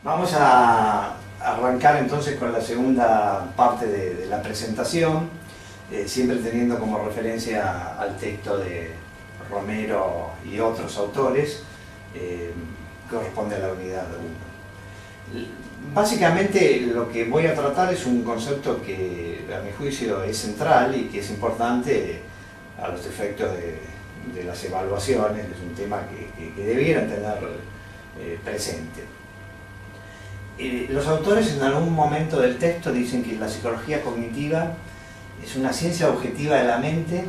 Vamos a arrancar entonces con la segunda parte de la presentación, siempre teniendo como referencia al texto de Romero y otros autores, corresponde a la unidad 1. Básicamente lo que voy a tratar es un concepto que a mi juicio es central y que es importante a los efectos de las evaluaciones, es un tema que debieran tener presente. Los autores en algún momento del texto dicen que la psicología cognitiva es una ciencia objetiva de la mente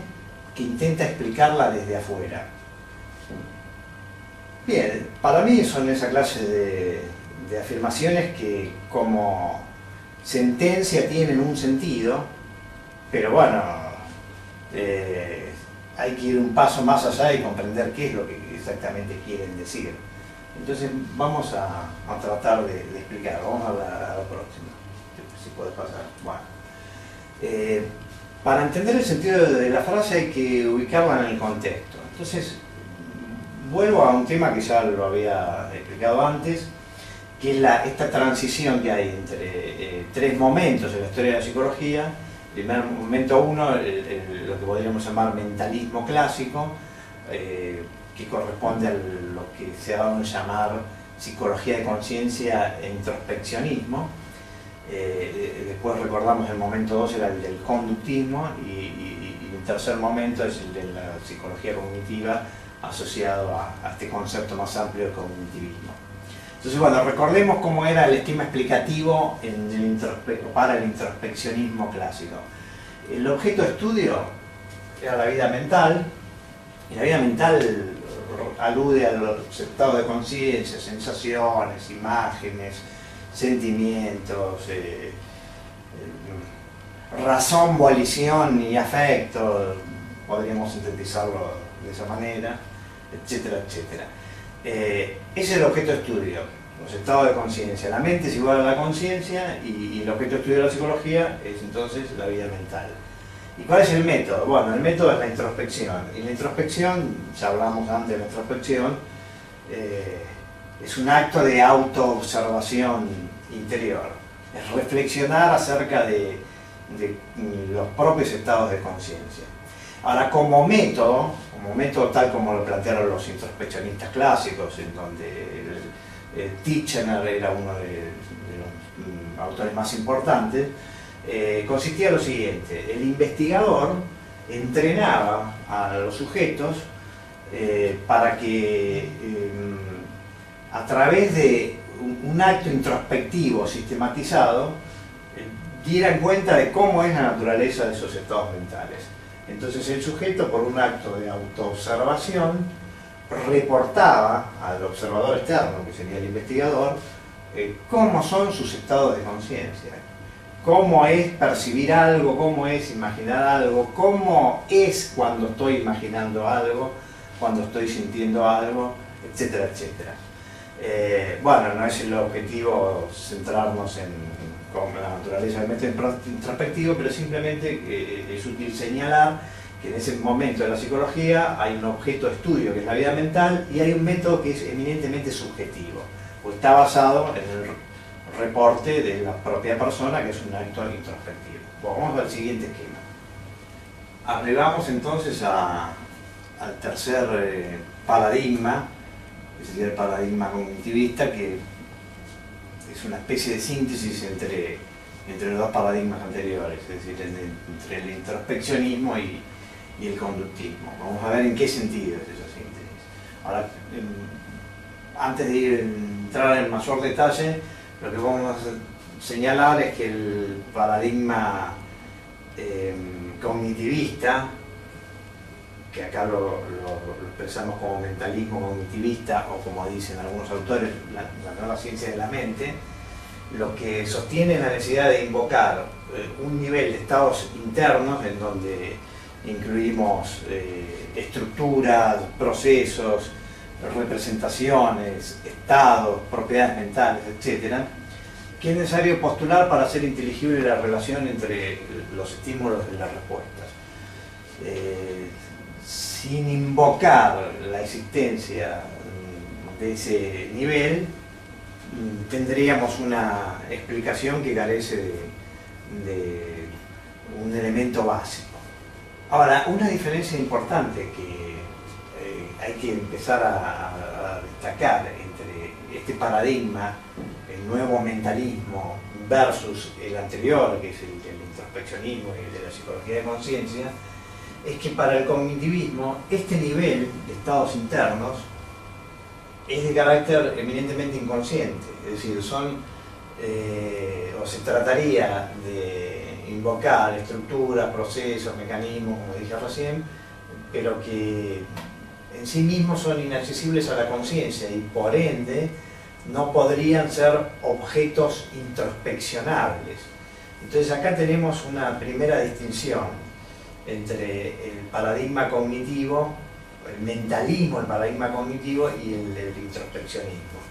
que intenta explicarla desde afuera. Bien, para mí son esa clase de afirmaciones que como sentencia tienen un sentido, pero bueno, hay que ir un paso más allá y comprender qué es lo que exactamente quieren decir. Entonces vamos a tratar de explicar, vamos a la próxima, si puede pasar. Bueno, para entender el sentido de la frase hay que ubicarla en el contexto. Entonces, vuelvo a un tema que ya lo había explicado antes, que es esta transición que hay entre tres momentos en la historia de la psicología. Primer momento uno, lo que podríamos llamar mentalismo clásico, que corresponde a lo que se ha dado a llamar psicología de conciencia e introspeccionismo. Después recordamos el momento 2 era el del conductismo y el tercer momento es el de la psicología cognitiva asociado a este concepto más amplio de cognitivismo. Entonces, bueno, recordemos cómo era el esquema explicativo para el introspeccionismo clásico. El objeto de estudio era la vida mental, y la vida mental alude a los estados de conciencia, sensaciones, imágenes, sentimientos, razón, volición y afecto, podríamos sintetizarlo de esa manera, etcétera, etcétera. Ese es el objeto de estudio, los estados de conciencia. La mente es igual a la conciencia y el objeto de estudio de la psicología es entonces la vida mental. ¿Y cuál es el método? Bueno, el método es la introspección. Y la introspección, ya hablamos antes de la introspección, es un acto de autoobservación interior. Es reflexionar acerca de los propios estados de conciencia. Ahora, como método tal como lo plantearon los introspeccionistas clásicos, en donde Titchener era uno de los autores más importantes, consistía en lo siguiente: el investigador entrenaba a los sujetos para que a través de un acto introspectivo sistematizado dieran cuenta de cómo es la naturaleza de esos estados mentales. Entonces el sujeto, por un acto de autoobservación, reportaba al observador externo, que sería el investigador, cómo son sus estados de conciencia, cómo es percibir algo, cómo es imaginar algo, cómo es cuando estoy imaginando algo, cuando estoy sintiendo algo, etcétera, etcétera. Bueno, no es el objetivo centrarnos con la naturaleza del método introspectivo, pero simplemente es útil señalar que en ese momento de la psicología hay un objeto de estudio que es la vida mental y hay un método que es eminentemente subjetivo, o está basado en el reporte de la propia persona, que es un acto introspectivo. Bueno, vamos al siguiente esquema. Arribamos entonces al tercer paradigma, que sería el paradigma cognitivista, que es una especie de síntesis entre los dos paradigmas anteriores, es decir, entre el introspeccionismo y el conductismo. Vamos a ver en qué sentido es esa síntesis. Ahora, antes de entrar en mayor detalle, lo que vamos a señalar es que el paradigma cognitivista, que acá lo expresamos como mentalismo cognitivista, o como dicen algunos autores, la nueva ciencia de la mente, lo que sostiene la necesidad de invocar un nivel de estados internos en donde incluimos estructuras, procesos, representaciones, estados, propiedades mentales, etc., que es necesario postular para hacer inteligible la relación entre los estímulos y las respuestas. Sin invocar la existencia de ese nivel, tendríamos una explicación que carece de un elemento básico. Ahora, una diferencia importante que hay que empezar a destacar entre este paradigma, el nuevo mentalismo, versus el anterior, que es el introspeccionismo y el de la psicología de conciencia, es que para el cognitivismo este nivel de estados internos es de carácter eminentemente inconsciente, es decir, o se trataría de invocar estructuras, procesos, mecanismos, como dije recién, pero que en sí mismos son inaccesibles a la conciencia y por ende no podrían ser objetos introspeccionables. Entonces acá tenemos una primera distinción entre el paradigma cognitivo, el mentalismo, el paradigma cognitivo y el introspeccionismo.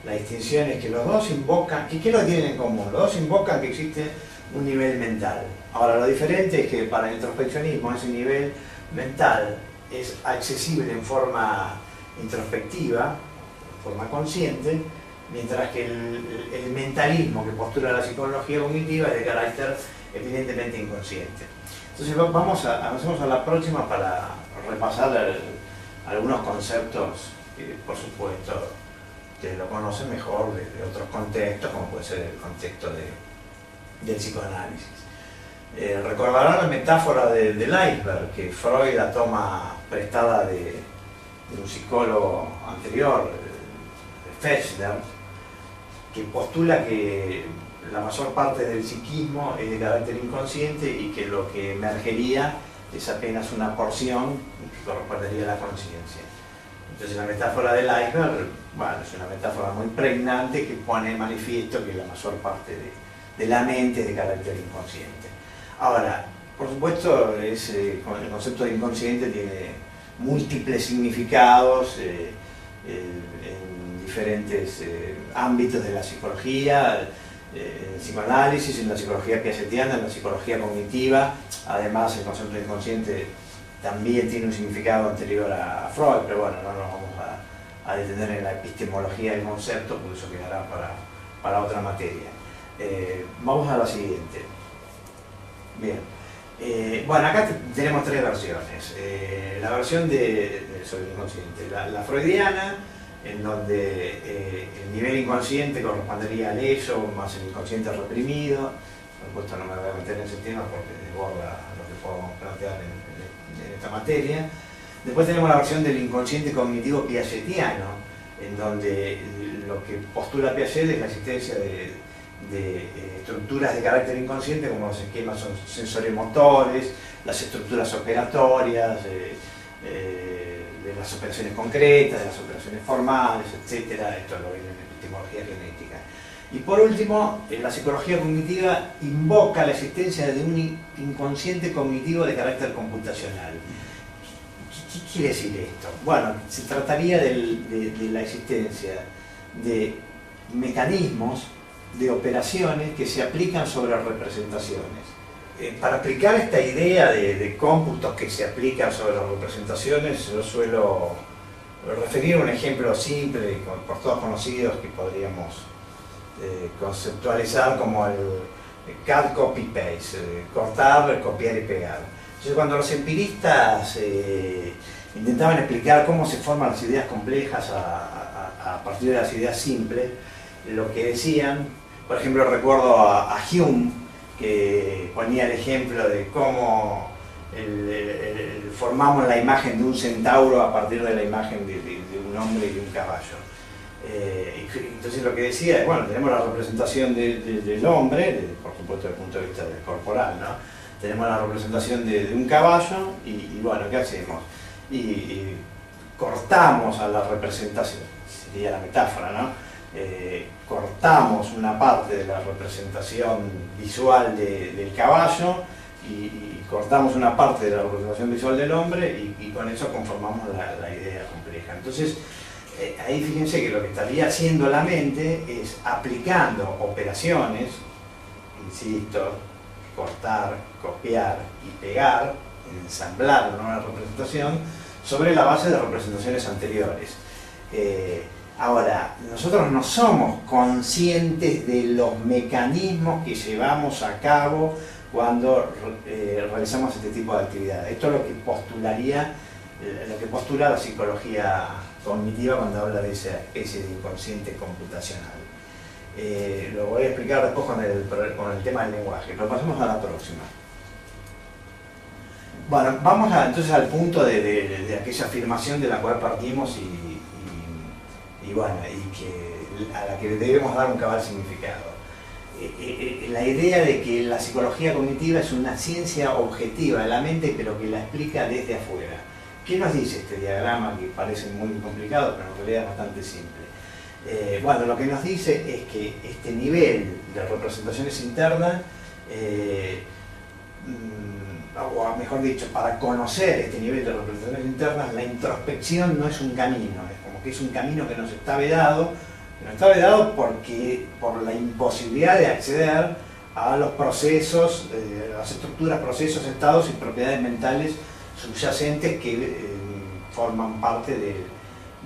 La distinción es que los dos invocan, ¿qué lo tienen en común? Los dos invocan que existe un nivel mental. Ahora, lo diferente es que para el introspeccionismo ese nivel mental es accesible en forma introspectiva, en forma consciente, mientras que el mentalismo que postula la psicología cognitiva es de carácter evidentemente inconsciente. Entonces avancemos a la próxima para repasar algunos conceptos que, por supuesto, que lo conocen mejor de otros contextos, como puede ser el contexto del psicoanálisis. Recordarán la metáfora del iceberg, que Freud la toma prestada de un psicólogo anterior, Fechner, que postula que la mayor parte del psiquismo es de carácter inconsciente y que lo que emergería es apenas una porción que correspondería a la conciencia. Entonces la metáfora del iceberg, bueno, es una metáfora muy pregnante que pone en manifiesto que la mayor parte de la mente es de carácter inconsciente. Ahora, por supuesto, el concepto de inconsciente tiene múltiples significados en diferentes ámbitos de la psicología, en el psicoanálisis, en la psicología piagetiana, en la psicología cognitiva. Además, el concepto de inconsciente también tiene un significado anterior a Freud, pero bueno, no nos vamos a detener en la epistemología del concepto, porque eso quedará para otra materia. Vamos a la siguiente. Bien. Bueno, acá tenemos tres versiones. La versión sobre el inconsciente, la freudiana, en donde el nivel inconsciente correspondería al ello más el inconsciente reprimido. Por supuesto no me voy a meter en ese tema porque desborda lo que podemos plantear en esta materia. Después tenemos la versión del inconsciente cognitivo piagetiano, en donde lo que postula Piaget es la existencia de estructuras de carácter inconsciente, como los esquemas sensoriomotores, las estructuras operatorias, de las operaciones concretas, de las operaciones formales, etc. Esto lo viene en epistemología genética. Y por último, la psicología cognitiva invoca la existencia de un inconsciente cognitivo de carácter computacional. ¿Qué quiere decir esto? Bueno, se trataría de la existencia de mecanismos, de operaciones que se aplican sobre representaciones. Para aplicar esta idea de cómputos que se aplican sobre las representaciones, yo suelo referir un ejemplo simple, por todos conocidos, que podríamos conceptualizar como el cut, copy, paste, cortar, copiar y pegar. Entonces, cuando los empiristas intentaban explicar cómo se forman las ideas complejas a partir de las ideas simples, lo que decían, por ejemplo, recuerdo a Hume, que ponía el ejemplo de cómo formamos la imagen de un centauro a partir de la imagen de un hombre y de un caballo. Entonces lo que decía es, bueno, tenemos la representación del hombre, por supuesto desde el punto de vista corporal, ¿no? Tenemos la representación de un caballo y bueno, ¿qué hacemos? Y cortamos a la representación, sería la metáfora, ¿no? Cortamos una parte de la representación visual del caballo y cortamos una parte de la representación visual del hombre y con eso conformamos la idea compleja. Entonces, ahí fíjense que lo que estaría haciendo la mente es aplicando operaciones, insisto, cortar, copiar y pegar, ensamblar una nueva representación sobre la base de representaciones anteriores. Ahora, nosotros no somos conscientes de los mecanismos que llevamos a cabo cuando realizamos este tipo de actividades. Esto es lo que postularía, lo que postula la psicología cognitiva cuando habla de esa especie de inconsciente computacional. Lo voy a explicar después con el tema del lenguaje. Lo pasamos a la próxima. Bueno, vamos entonces al punto de aquella afirmación de la cual partimos y bueno, a la que debemos dar un cabal significado. La idea de que la psicología cognitiva es una ciencia objetiva de la mente, pero que la explica desde afuera. ¿Qué nos dice este diagrama, que parece muy complicado, pero en realidad es bastante simple? Bueno, lo que nos dice es que este nivel de representaciones internas, o mejor dicho, para conocer este nivel de representaciones internas, la introspección no es un camino, es como que es un camino que nos está vedado, por la imposibilidad de acceder a los procesos, las estructuras, procesos, estados y propiedades mentales subyacentes que forman parte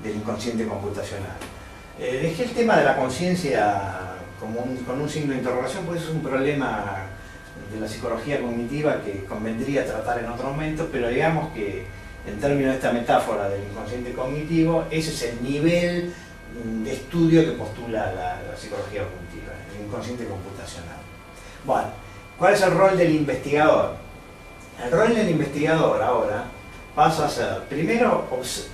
del inconsciente computacional. Dejé el tema de la conciencia con un signo de interrogación, pues es un problema de la psicología cognitiva que convendría tratar en otro momento, pero digamos que en términos de esta metáfora del inconsciente cognitivo, ese es el nivel de estudio que postula la psicología cognitiva, el inconsciente computacional. Bueno, ¿cuál es el rol del investigador? El rol del investigador ahora pasa a ser, primero,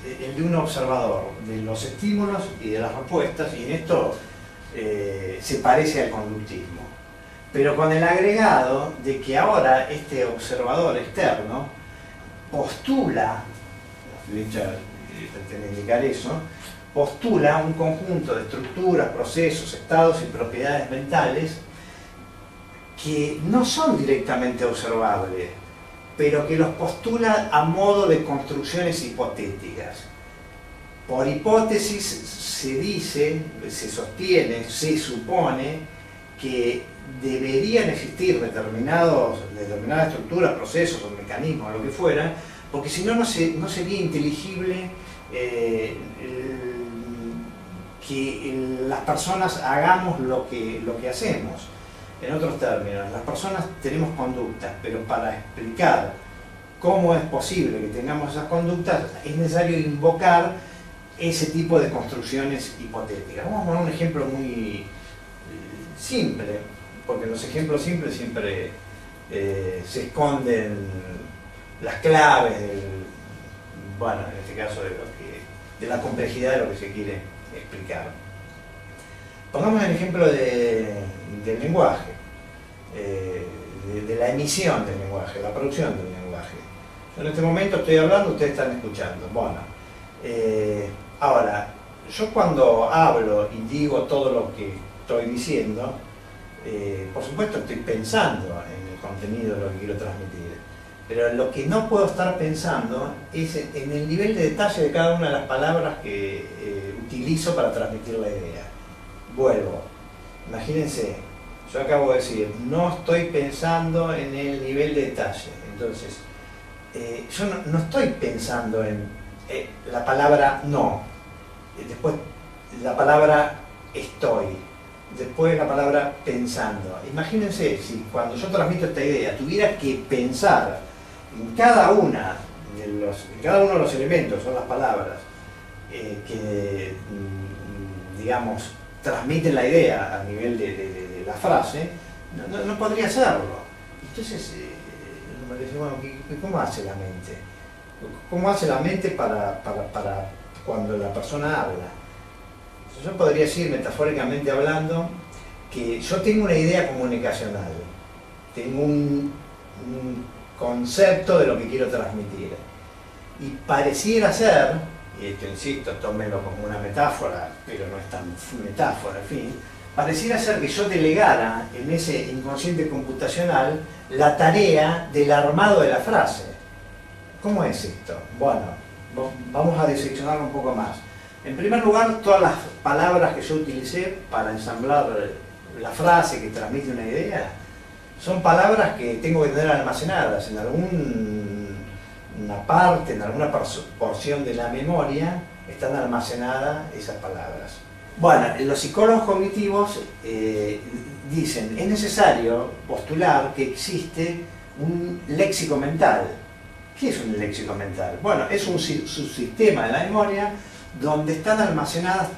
el de un observador de los estímulos y de las respuestas, y en esto se parece al conductismo, pero con el agregado de que ahora este observador externo postula, de hecho pretende indicar eso, postula un conjunto de estructuras, procesos, estados y propiedades mentales que no son directamente observables, pero que los postula a modo de construcciones hipotéticas. Por hipótesis se dice, se sostiene, se supone que deberían existir determinadas estructuras, procesos o mecanismos, lo que fuera, porque si no, no sería inteligible que las personas hagamos lo que hacemos. En otros términos, las personas tenemos conductas, pero para explicar cómo es posible que tengamos esas conductas es necesario invocar ese tipo de construcciones hipotéticas. Vamos a poner un ejemplo muy simple, porque en los ejemplos simples siempre se esconden las claves bueno, en este caso de la complejidad de lo que se quiere explicar. Pongamos el ejemplo del lenguaje, de la emisión del lenguaje, la producción del lenguaje. Yo en este momento estoy hablando, ustedes están escuchando. Bueno, ahora, yo cuando hablo y digo todo lo que estoy diciendo, por supuesto estoy pensando en el contenido de lo que quiero transmitir, pero lo que no puedo estar pensando es en el nivel de detalle de cada una de las palabras que utilizo para transmitir la idea. Vuelvo, imagínense, yo acabo de decir, no estoy pensando en el nivel de detalle, entonces yo no estoy pensando en la palabra no, después la palabra estoy, después la palabra pensando. Imagínense si cuando yo transmito esta idea tuviera que pensar en cada uno de los elementos, son las palabras que digamos transmiten la idea a nivel de la frase, no podría hacerlo. Entonces me dice, bueno, ¿cómo hace la mente? ¿Cómo hace la mente para cuando la persona habla? Yo podría decir, metafóricamente hablando, que yo tengo una idea comunicacional, tengo un concepto de lo que quiero transmitir, y pareciera ser, y esto insisto, tómenlo como una metáfora, pero no es tan metáfora, en fin, pareciera ser que yo delegara en ese inconsciente computacional la tarea del armado de la frase. ¿Cómo es esto? Bueno, vamos a diseccionarlo un poco más. En primer lugar, todas las palabras que yo utilicé para ensamblar la frase que transmite una idea son palabras que tengo que tener almacenadas en alguna parte, en alguna porción de la memoria, están almacenadas esas palabras. Bueno, los psicólogos cognitivos dicen, es necesario postular que existe un léxico mental. ¿Qué es un léxico mental? Bueno, es un subsistema de la memoria donde están almacenadas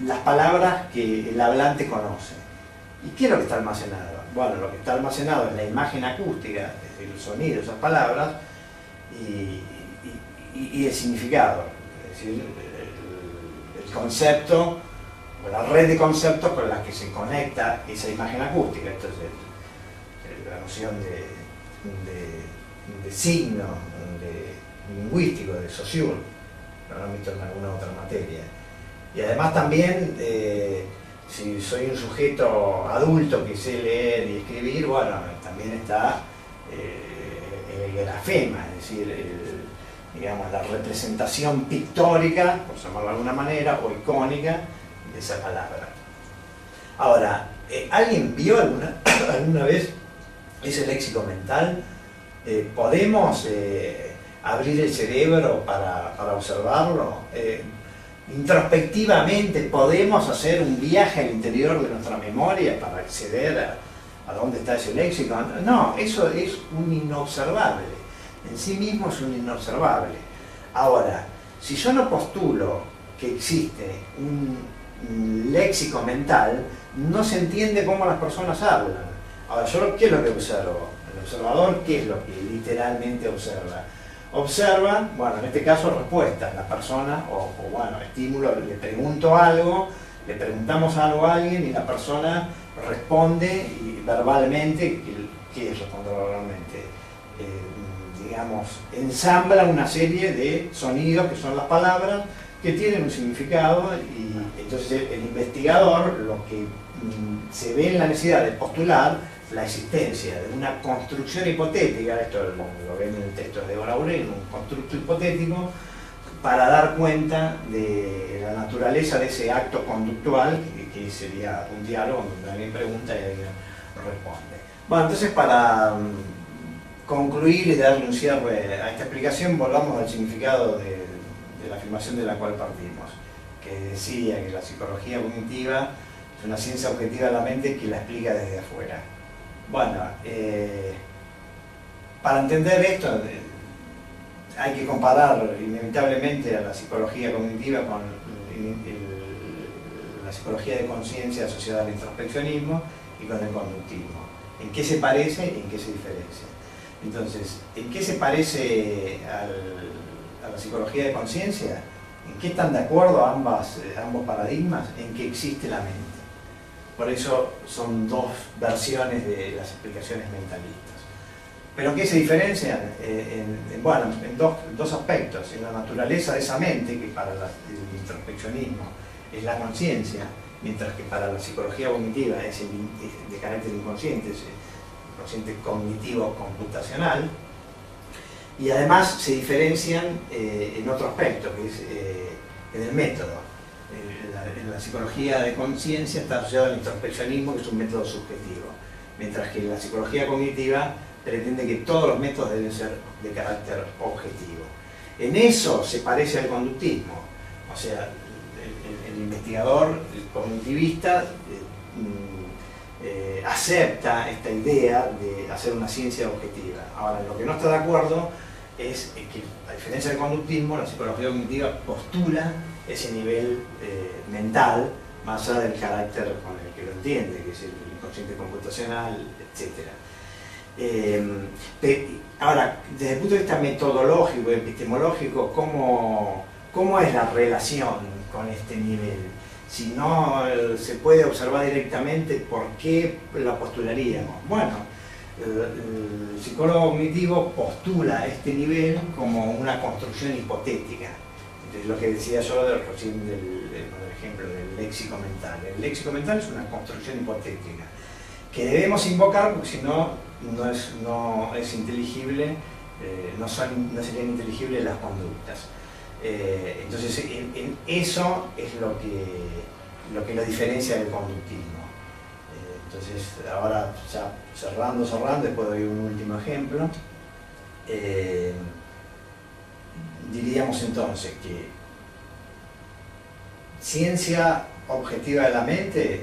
las palabras que el hablante conoce. ¿Y qué es lo que está almacenado? Bueno, lo que está almacenado es la imagen acústica, es decir, el sonido de esas palabras y el significado, es decir, el concepto o la red de conceptos con las que se conecta esa imagen acústica. Esto es la noción de signo, de lingüístico, de Saussure, lo han visto en alguna otra materia. Y además también, si soy un sujeto adulto que sé leer y escribir, bueno, también está el grafema, es decir, digamos, la representación pictórica, por llamarlo de alguna manera, o icónica de esa palabra. Ahora, ¿alguien vio alguna vez ese léxico mental? ¿Podemos abrir el cerebro para observarlo? Introspectivamente, ¿podemos hacer un viaje al interior de nuestra memoria para acceder a dónde está ese léxico? No, eso es un inobservable. En sí mismo es un inobservable. Ahora, si yo no postulo que existe un léxico mental, no se entiende cómo las personas hablan. Ahora, ¿yo qué es lo que observo? El observador, ¿qué es lo que literalmente observa? Observa, bueno, en este caso respuestas, la persona, o bueno, estímulo, le pregunto algo, le preguntamos algo a alguien y la persona responde y verbalmente, ¿qué es responder verbalmente? Digamos, ensambla una serie de sonidos que son las palabras que tienen un significado y entonces el investigador lo que se ve en la necesidad de postular la existencia de una construcción hipotética, esto lo ven en el texto de Débora Aurel, un constructo hipotético, para dar cuenta de la naturaleza de ese acto conductual, que sería un diálogo donde alguien pregunta y alguien responde. Bueno, entonces para concluir y darle un cierre a esta explicación, volvamos al significado de la afirmación de la cual partimos, que decía que la psicología cognitiva es una ciencia objetiva de la mente que la explica desde afuera. Bueno, para entender esto hay que comparar inevitablemente a la psicología cognitiva con la psicología de conciencia asociada al introspeccionismo y con el conductismo. ¿En qué se parece y en qué se diferencia? Entonces, ¿en qué se parece a la psicología de conciencia? ¿En qué están de acuerdo ambos paradigmas? En que existe la mente. Por eso son dos versiones de las explicaciones mentalistas. ¿Pero en qué se diferencian? Bueno, en dos aspectos. En la naturaleza de esa mente, que para el introspeccionismo es la conciencia, mientras que para la psicología cognitiva es de carácter inconsciente, es el consciente cognitivo computacional. Y además se diferencian en otro aspecto, que es en el método. En la psicología de conciencia está asociado al introspeccionismo, que es un método subjetivo, mientras que la psicología cognitiva pretende que todos los métodos deben ser de carácter objetivo. En eso se parece al conductismo, o sea, el investigador, el cognitivista, acepta esta idea de hacer una ciencia objetiva. Ahora, lo que no está de acuerdo es que, a diferencia del conductismo, la psicología cognitiva postula ese nivel mental, más allá del carácter con el que lo entiende, que es el inconsciente computacional, etc. Ahora, desde el punto de vista metodológico y epistemológico, ¿cómo es la relación con este nivel? Si no se puede observar directamente, ¿por qué la postularíamos? Bueno, el psicólogo cognitivo postula este nivel como una construcción hipotética. Entonces, lo que decía yo recién por ejemplo, del léxico mental. El léxico mental es una construcción hipotética que debemos invocar porque si no, no es inteligible, no serían inteligibles las conductas. Entonces, en eso es lo que lo diferencia del conductismo. Entonces, ahora ya cerrando, después doy un último ejemplo. Diríamos entonces que ciencia objetiva de la mente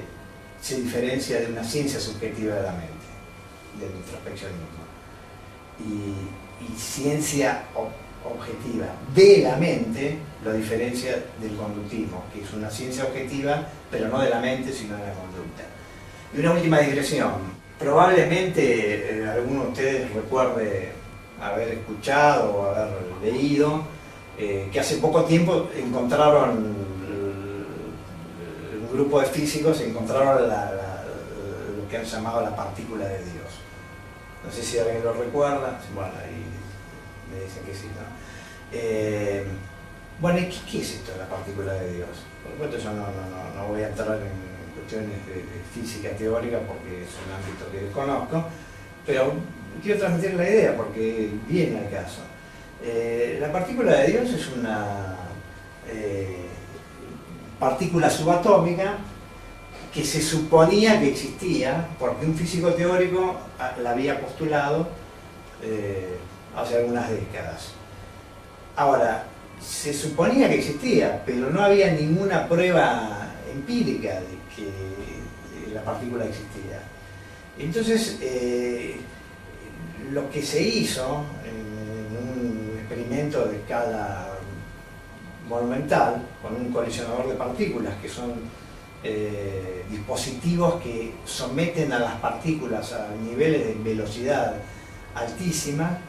se diferencia de una ciencia subjetiva de la mente, del introspeccionismo. Y ciencia objetiva de la mente lo diferencia del conductismo, que es una ciencia objetiva, pero no de la mente, sino de la conducta. Y una última digresión. Probablemente alguno de ustedes recuerde haber escuchado o haber leído que hace poco tiempo encontraron, un grupo de físicos encontraron lo que han llamado la partícula de Dios. No sé si alguien lo recuerda, bueno, ahí me dicen que sí, ¿no? Bueno, ¿qué es esto de la partícula de Dios? Por supuesto yo no voy a entrar en cuestiones de física teórica porque es un ámbito que desconozco, pero quiero transmitir la idea porque viene al caso. La partícula de Dios es una partícula subatómica que se suponía que existía porque un físico teórico la había postulado hace algunas décadas. Ahora, se suponía que existía, pero no había ninguna prueba empírica de que la partícula existía. Entonces, lo que se hizo en un experimento de escala monumental, con un colisionador de partículas, que son dispositivos que someten a las partículas a niveles de velocidad altísima.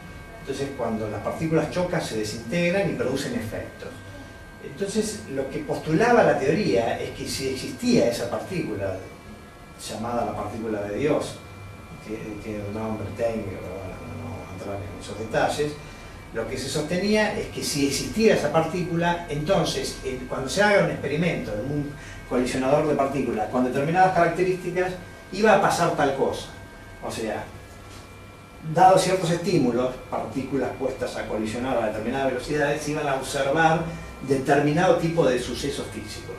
Entonces cuando las partículas chocan se desintegran y producen efectos. Entonces lo que postulaba la teoría es que si existía esa partícula, llamada la partícula de Dios, que tiene un nombre técnico, no entrar en esos detalles, lo que se sostenía es que si existía esa partícula, entonces cuando se haga un experimento en un colisionador de partículas con determinadas características, iba a pasar tal cosa. O sea, dados ciertos estímulos, partículas puestas a colisionar a determinadas velocidades, iban a observar determinado tipo de sucesos físicos.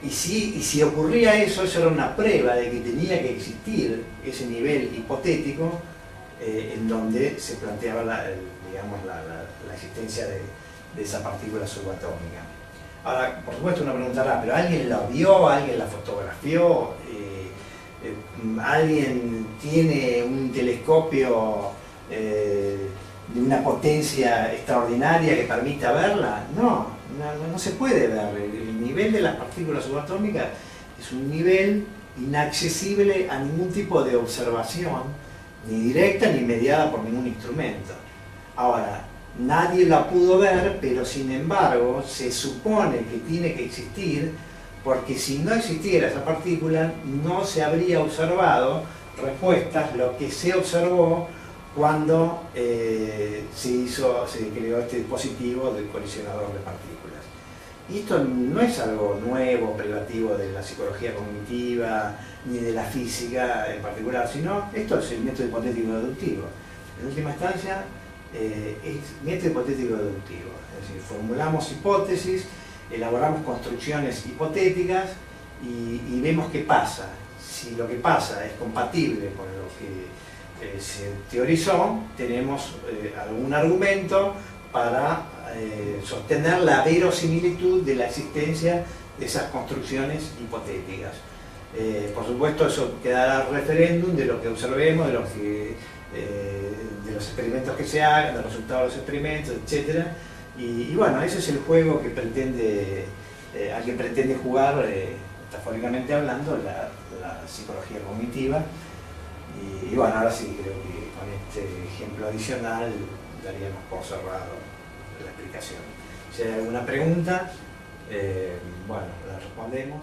Y si ocurría eso, eso era una prueba de que tenía que existir ese nivel hipotético en donde se planteaba la existencia de esa partícula subatómica. Ahora, por supuesto uno preguntará, ¿pero alguien la vio? ¿Alguien la fotografió? ¿Alguien tiene un telescopio de una potencia extraordinaria que permita verla? No se puede ver. El nivel de las partículas subatómicas es un nivel inaccesible a ningún tipo de observación, ni directa ni mediada por ningún instrumento. Ahora, nadie la pudo ver, pero sin embargo se supone que tiene que existir, porque si no existiera esa partícula no se habría observado respuestas, lo que se observó cuando se creó este dispositivo del colisionador de partículas. Y esto no es algo nuevo, privativo de la psicología cognitiva ni de la física en particular, sino esto es el método hipotético deductivo. En última instancia es método hipotético deductivo, es decir, formulamos hipótesis, elaboramos construcciones hipotéticas y vemos qué pasa. Si lo que pasa es compatible con lo que se teorizó, tenemos algún argumento para sostener la verosimilitud de la existencia de esas construcciones hipotéticas. Por supuesto eso quedará referéndum de lo que observemos, de los experimentos que se hagan, de los resultados de los experimentos, etc. Y bueno, ese es el juego que al que pretende jugar, metafóricamente hablando, la psicología cognitiva. Y bueno, ahora sí creo que con este ejemplo adicional daríamos por cerrado la explicación. Si hay alguna pregunta, bueno, la respondemos.